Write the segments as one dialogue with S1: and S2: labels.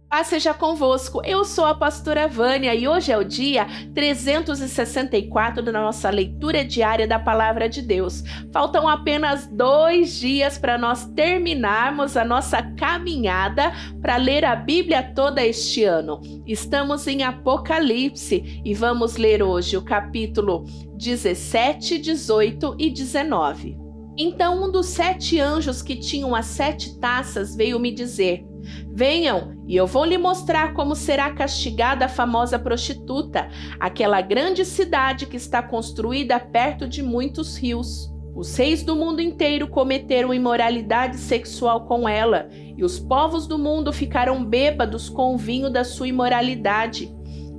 S1: Paz seja convosco, eu sou a pastora Vânia e hoje é o dia 364 da nossa leitura diária da Palavra de Deus. Faltam apenas 2 dias para nós terminarmos a nossa caminhada para ler a Bíblia toda este ano. Estamos em Apocalipse e vamos ler hoje o capítulo 17, 18 e 19. Então um dos 7 anjos que tinham as 7 taças veio me dizer: venham, e eu vou lhe mostrar como será castigada a famosa prostituta, aquela grande cidade que está construída perto de muitos rios. Os reis do mundo inteiro cometeram imoralidade sexual com ela, e os povos do mundo ficaram bêbados com o vinho da sua imoralidade.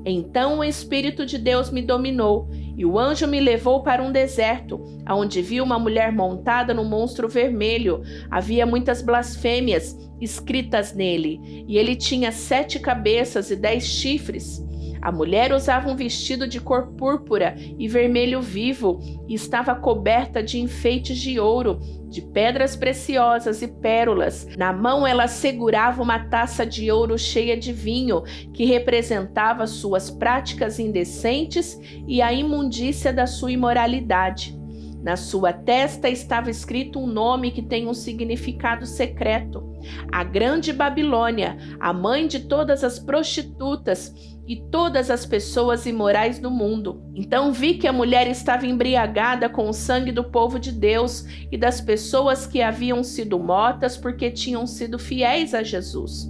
S1: Então o Espírito de Deus me dominou, e o anjo me levou para um deserto, onde vi uma mulher montada no monstro vermelho. Havia muitas blasfêmias escritas nele, e ele tinha 7 cabeças e 10 chifres. A mulher usava um vestido de cor púrpura e vermelho vivo, e estava coberta de enfeites de ouro, de pedras preciosas e pérolas. Na mão ela segurava uma taça de ouro cheia de vinho, que representava suas práticas indecentes e a imundícia da sua imoralidade. Na sua testa estava escrito um nome que tem um significado secreto: a Grande Babilônia, a mãe de todas as prostitutas e todas as pessoas imorais do mundo. Então vi que a mulher estava embriagada com o sangue do povo de Deus e das pessoas que haviam sido mortas porque tinham sido fiéis a Jesus.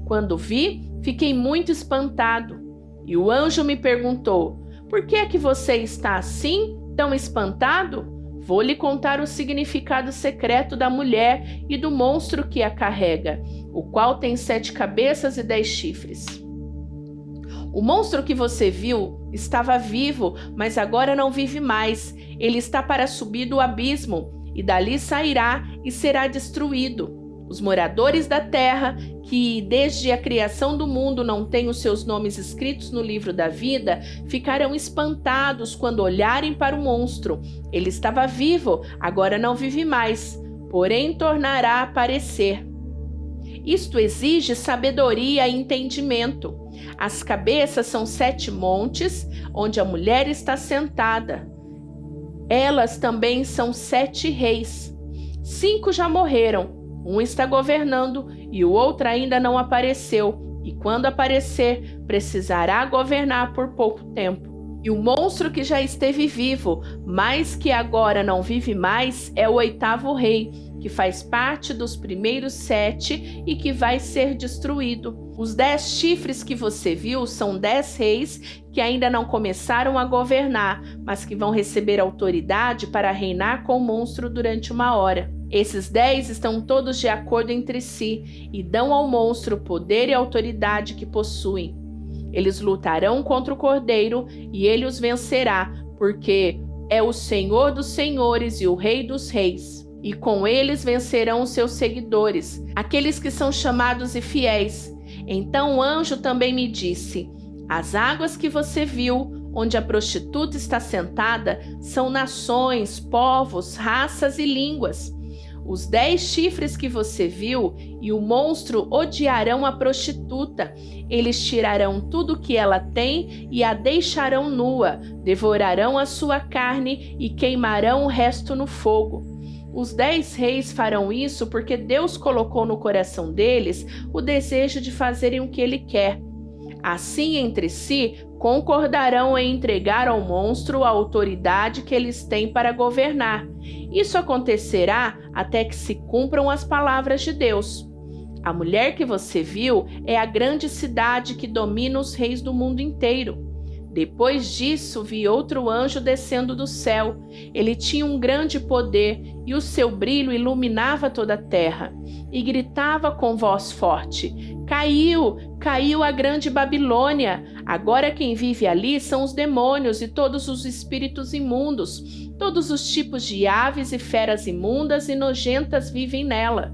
S1: Quando vi, fiquei muito espantado. E o anjo me perguntou: por que é que você está assim, tão espantado? Vou lhe contar o significado secreto da mulher e do monstro que a carrega, o qual tem 7 cabeças e 10 chifres. O monstro que você viu estava vivo, mas agora não vive mais. Ele está para subir do abismo, e dali sairá e será destruído. Os moradores da terra, que desde a criação do mundo não têm os seus nomes escritos no livro da vida, ficarão espantados quando olharem para o monstro. Ele estava vivo, agora não vive mais, porém tornará a aparecer. Isto exige sabedoria e entendimento. As cabeças são 7 montes, onde a mulher está sentada. Elas também são 7 reis. 5 já morreram. Um está governando e o outro ainda não apareceu, e quando aparecer, precisará governar por pouco tempo. E o monstro que já esteve vivo, mas que agora não vive mais, é o 8º rei, que faz parte dos primeiros 7 e que vai ser destruído. Os 10 chifres que você viu são 10 reis que ainda não começaram a governar, mas que vão receber autoridade para reinar com o monstro durante 1 hora. Esses 10 estão todos de acordo entre si e dão ao monstro o poder e a autoridade que possuem. Eles lutarão contra o Cordeiro e ele os vencerá, porque é o Senhor dos senhores e o Rei dos reis. E com eles vencerão os seus seguidores, aqueles que são chamados e fiéis. Então o anjo também me disse: as águas que você viu, onde a prostituta está sentada, são nações, povos, raças e línguas. Os 10 chifres que você viu e o monstro odiarão a prostituta. Eles tirarão tudo o que ela tem e a deixarão nua, devorarão a sua carne e queimarão o resto no fogo. Os 10 reis farão isso porque Deus colocou no coração deles o desejo de fazerem o que Ele quer. Assim, entre si, concordarão em entregar ao monstro a autoridade que eles têm para governar. Isso acontecerá até que se cumpram as palavras de Deus. A mulher que você viu é a grande cidade que domina os reis do mundo inteiro. Depois disso, vi outro anjo descendo do céu. Ele tinha um grande poder e o seu brilho iluminava toda a terra. E gritava com voz forte: caiu, caiu a grande Babilônia. Agora quem vive ali são os demônios e todos os espíritos imundos. Todos os tipos de aves e feras imundas e nojentas vivem nela.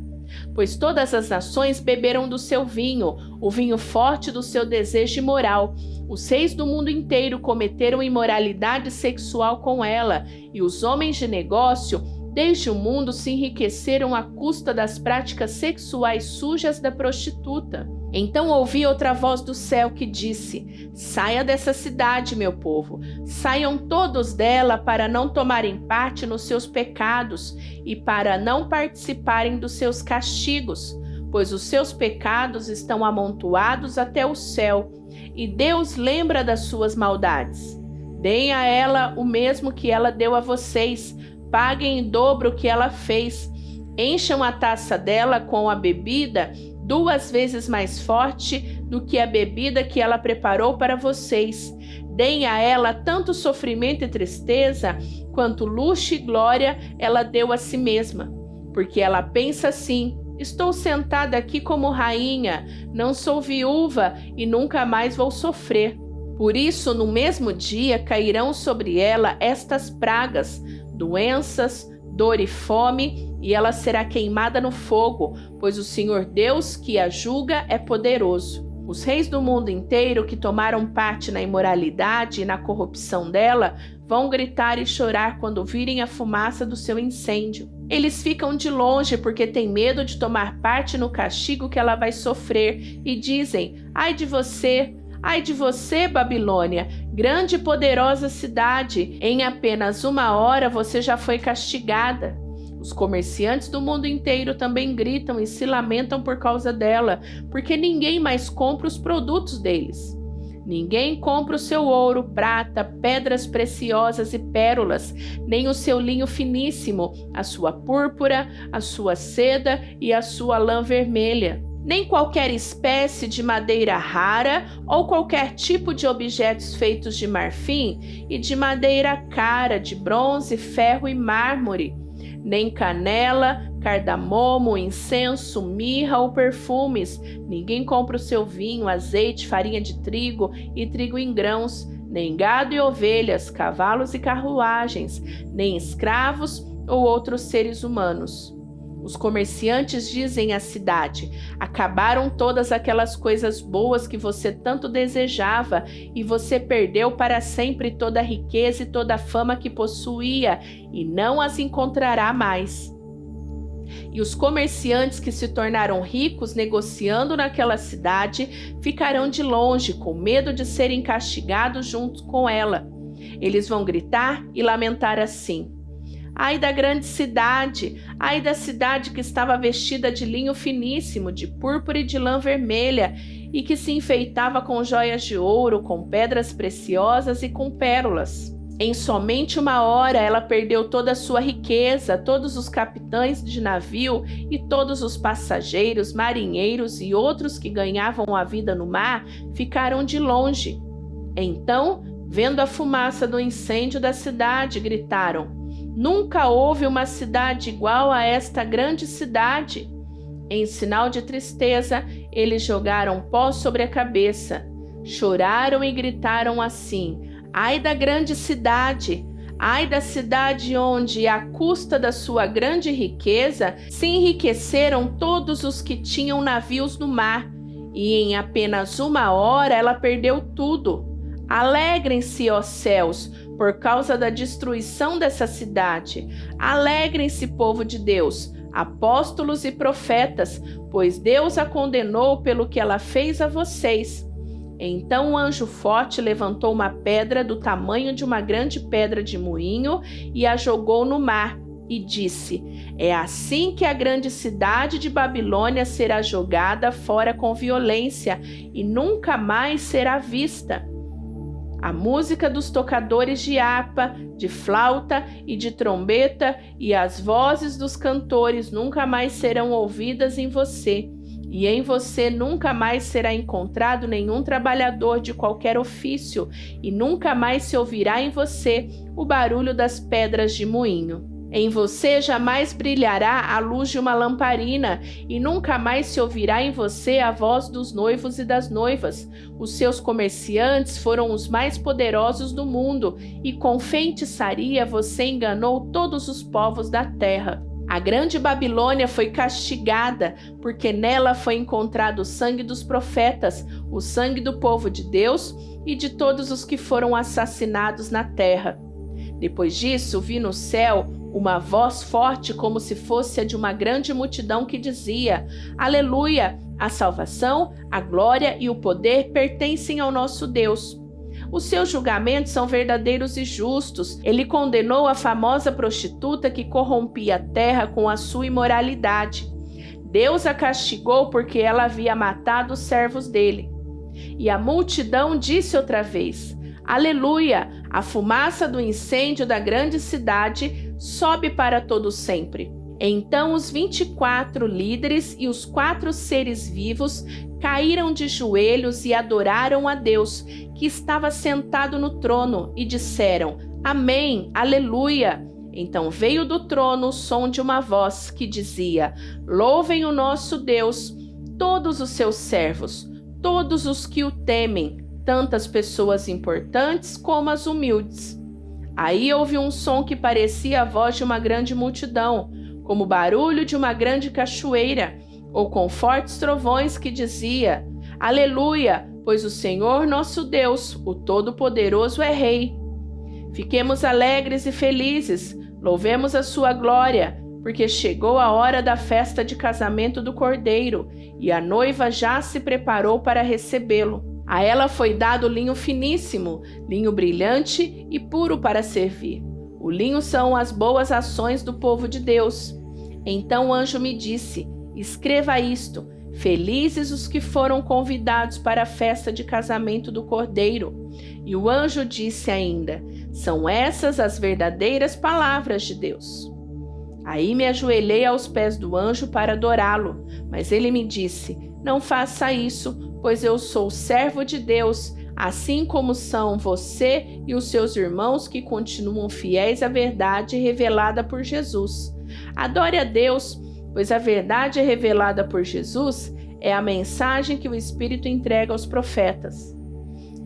S1: Pois todas as nações beberam do seu vinho, o vinho forte do seu desejo imoral. Os reis do mundo inteiro cometeram imoralidade sexual com ela, e os homens de negócio desde o mundo se enriqueceram à custa das práticas sexuais sujas da prostituta. Então ouvi outra voz do céu que disse: Saia dessa cidade, meu povo, saiam todos dela para não tomarem parte nos seus pecados e para não participarem dos seus castigos, pois os seus pecados estão amontoados até o céu, e Deus lembra das suas maldades. Deem a ela o mesmo que ela deu a vocês, paguem em dobro o que ela fez, encham a taça dela com a bebida 2 vezes mais forte do que a bebida que ela preparou para vocês. Deem a ela tanto sofrimento e tristeza, quanto luxo e glória ela deu a si mesma. Porque ela pensa assim: estou sentada aqui como rainha, não sou viúva e nunca mais vou sofrer. Por isso, no mesmo dia cairão sobre ela estas pragas, doenças, dor e fome, e ela será queimada no fogo, pois o Senhor Deus que a julga é poderoso. Os reis do mundo inteiro que tomaram parte na imoralidade e na corrupção dela vão gritar e chorar quando virem a fumaça do seu incêndio. Eles ficam de longe porque têm medo de tomar parte no castigo que ela vai sofrer e dizem: ai de você! Ai de você, Babilônia, grande e poderosa cidade, em apenas 1 hora você já foi castigada. Os comerciantes do mundo inteiro também gritam e se lamentam por causa dela, porque ninguém mais compra os produtos deles. Ninguém compra o seu ouro, prata, pedras preciosas e pérolas, nem o seu linho finíssimo, a sua púrpura, a sua seda e a sua lã vermelha. Nem qualquer espécie de madeira rara ou qualquer tipo de objetos feitos de marfim e de madeira cara, de bronze, ferro e mármore, nem canela, cardamomo, incenso, mirra ou perfumes. Ninguém compra o seu vinho, azeite, farinha de trigo e trigo em grãos, nem gado e ovelhas, cavalos e carruagens, nem escravos ou outros seres humanos. Os comerciantes dizem à cidade: acabaram todas aquelas coisas boas que você tanto desejava e você perdeu para sempre toda a riqueza e toda a fama que possuía e não as encontrará mais. E os comerciantes que se tornaram ricos negociando naquela cidade ficarão de longe, com medo de serem castigados junto com ela. Eles vão gritar e lamentar assim: ai da grande cidade! Ai da cidade que estava vestida de linho finíssimo, de púrpura e de lã vermelha, e que se enfeitava com joias de ouro, com pedras preciosas e com pérolas. Em somente 1 hora ela perdeu toda a sua riqueza, todos os capitães de navio e todos os passageiros, marinheiros e outros que ganhavam a vida no mar ficaram de longe. Então, vendo a fumaça do incêndio da cidade, gritaram: nunca houve uma cidade igual a esta grande cidade. Em sinal de tristeza, eles jogaram pó sobre a cabeça, choraram e gritaram assim: ai da grande cidade! Ai da cidade onde, à custa da sua grande riqueza, se enriqueceram todos os que tinham navios no mar, e em apenas 1 hora ela perdeu tudo. Alegrem-se, ó céus, por causa da destruição dessa cidade. Alegrem-se, povo de Deus, apóstolos e profetas, pois Deus a condenou pelo que ela fez a vocês. Então um anjo forte levantou uma pedra do tamanho de uma grande pedra de moinho e a jogou no mar, e disse: é assim que a grande cidade de Babilônia será jogada fora com violência e nunca mais será vista. A música dos tocadores de harpa, de flauta e de trombeta e as vozes dos cantores nunca mais serão ouvidas em você, e em você nunca mais será encontrado nenhum trabalhador de qualquer ofício, e nunca mais se ouvirá em você o barulho das pedras de moinho. Em você jamais brilhará a luz de uma lamparina, e nunca mais se ouvirá em você a voz dos noivos e das noivas. Os seus comerciantes foram os mais poderosos do mundo, e com feitiçaria você enganou todos os povos da terra. A grande Babilônia foi castigada, porque nela foi encontrado o sangue dos profetas, o sangue do povo de Deus e de todos os que foram assassinados na terra. Depois disso, vi no céu uma voz forte como se fosse a de uma grande multidão que dizia: Aleluia! A salvação, a glória e o poder pertencem ao nosso Deus. Os seus julgamentos são verdadeiros e justos. Ele condenou a famosa prostituta que corrompia a terra com a sua imoralidade. Deus a castigou porque ela havia matado os servos dele. E a multidão disse outra vez: Aleluia! A fumaça do incêndio da grande cidade sobe para todo sempre. Então os 24 líderes e os 4 seres vivos caíram de joelhos e adoraram a Deus, que estava sentado no trono, e disseram: Amém, aleluia! Então veio do trono o som de uma voz que dizia: Louvem o nosso Deus, todos os seus servos, todos os que o temem, tantas pessoas importantes como as humildes. Aí houve um som que parecia a voz de uma grande multidão, como o barulho de uma grande cachoeira, ou com fortes trovões, que dizia: Aleluia, pois o Senhor nosso Deus, o Todo-Poderoso, é Rei. Fiquemos alegres e felizes, louvemos a sua glória, porque chegou a hora da festa de casamento do Cordeiro, e a noiva já se preparou para recebê-lo. A ela foi dado linho finíssimo, linho brilhante e puro para servir. O linho são as boas ações do povo de Deus. Então o anjo me disse: Escreva isto: Felizes os que foram convidados para a festa de casamento do Cordeiro. E o anjo disse ainda: São essas as verdadeiras palavras de Deus. Aí me ajoelhei aos pés do anjo para adorá-lo, mas ele me disse: Não faça isso, pois eu sou servo de Deus, assim como são você e os seus irmãos que continuam fiéis à verdade revelada por Jesus. Adore a Deus, pois a verdade revelada por Jesus é a mensagem que o Espírito entrega aos profetas.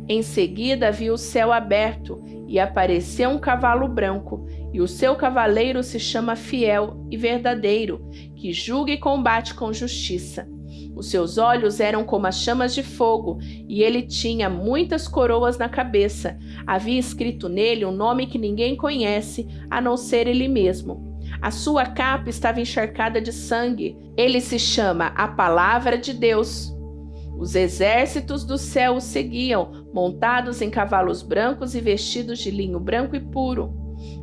S1: Em seguida vi o céu aberto e apareceu um cavalo branco, e o seu cavaleiro se chama Fiel e Verdadeiro, que julga e combate com justiça. Os seus olhos eram como as chamas de fogo, e ele tinha muitas coroas na cabeça. Havia escrito nele um nome que ninguém conhece, a não ser ele mesmo. A sua capa estava encharcada de sangue. Ele se chama a Palavra de Deus. Os exércitos do céu o seguiam, montados em cavalos brancos e vestidos de linho branco e puro.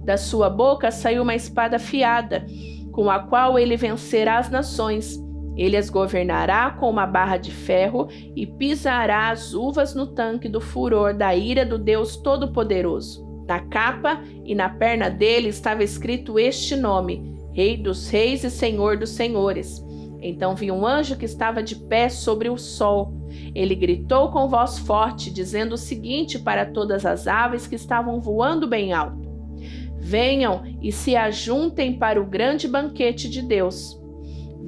S1: Da sua boca saiu uma espada afiada, com a qual ele vencerá as nações. Ele as governará com uma barra de ferro e pisará as uvas no tanque do furor da ira do Deus Todo-Poderoso. Na capa e na perna dele estava escrito este nome: Rei dos Reis e Senhor dos Senhores. Então vi um anjo que estava de pé sobre o sol. Ele gritou com voz forte, dizendo o seguinte para todas as aves que estavam voando bem alto: Venham e se ajuntem para o grande banquete de Deus.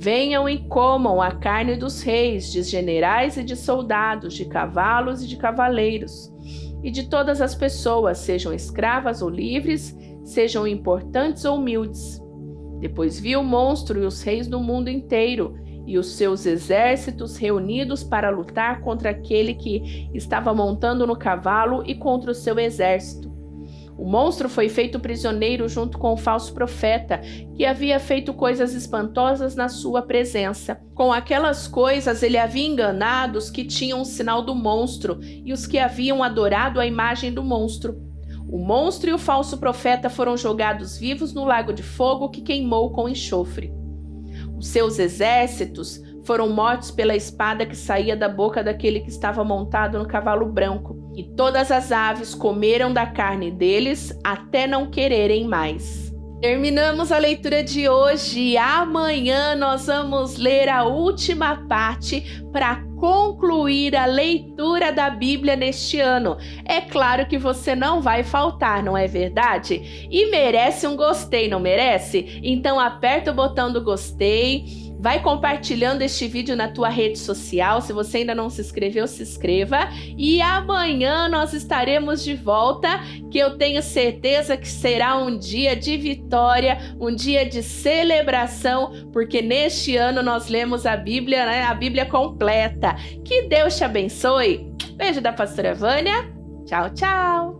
S1: Venham e comam a carne dos reis, de generais e de soldados, de cavalos e de cavaleiros, e de todas as pessoas, sejam escravas ou livres, sejam importantes ou humildes. Depois vi o monstro e os reis do mundo inteiro, e os seus exércitos reunidos para lutar contra aquele que estava montando no cavalo e contra o seu exército. O monstro foi feito prisioneiro junto com o falso profeta, que havia feito coisas espantosas na sua presença. Com aquelas coisas ele havia enganado os que tinham o sinal do monstro e os que haviam adorado a imagem do monstro. O monstro e o falso profeta foram jogados vivos no lago de fogo que queimou com enxofre. Os seus exércitos foram mortos pela espada que saía da boca daquele que estava montado no cavalo branco, e todas as aves comeram da carne deles até não quererem mais. Terminamos a leitura de hoje. Amanhã nós vamos ler a última parte para concluir a leitura da Bíblia neste ano. É claro que você não vai faltar, não é verdade? E merece um gostei, não merece? Então aperta o botão do gostei. Vai compartilhando este vídeo na tua rede social. Se você ainda não se inscreveu, se inscreva. E amanhã nós estaremos de volta, que eu tenho certeza que será um dia de vitória, um dia de celebração, porque neste ano nós lemos a Bíblia, né? A Bíblia completa. Que Deus te abençoe. Beijo da pastora Vânia. Tchau, tchau.